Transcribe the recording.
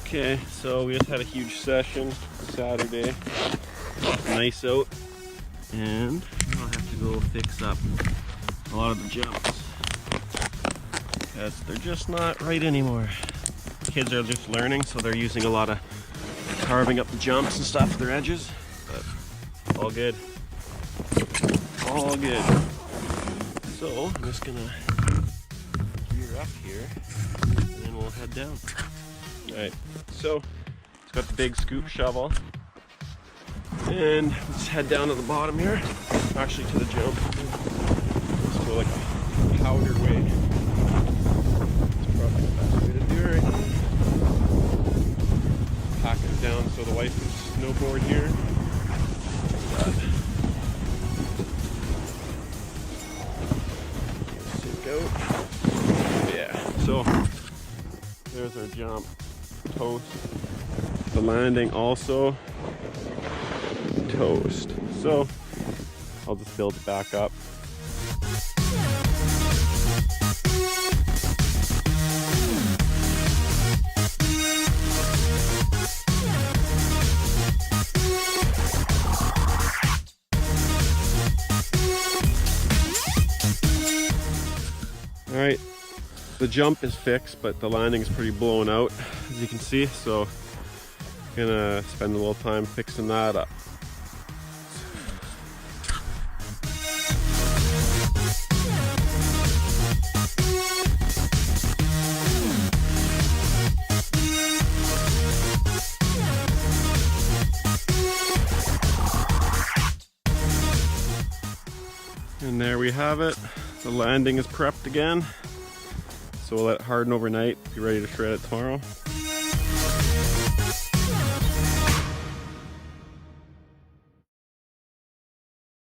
Okay, so we just had a huge session Saturday. Nice out. And I'll have to go fix up a lot of the jumps because they're just not right anymore. Kids are just learning, so they're using a lot of carving up the jumps and stuff, their edges, but all good. All good. So I'm just gonna gear up here and then we'll head down. Alright, so it's got the big scoop shovel. And let's head down to the bottom here. Actually to the jump. Let's go like a powder way. That's probably the best way to do it right now. Pack it down so the wife can snowboard here. Sink out. Yeah, so there's our jump. Toast. The landing also toast. So I'll just build it back up. All right, the jump is fixed, but the landing is pretty blown out, as you can see. So I'm gonna spend a little time fixing that up. And there we have it. The landing is prepped again. So we'll let it harden overnight, be ready to shred it tomorrow.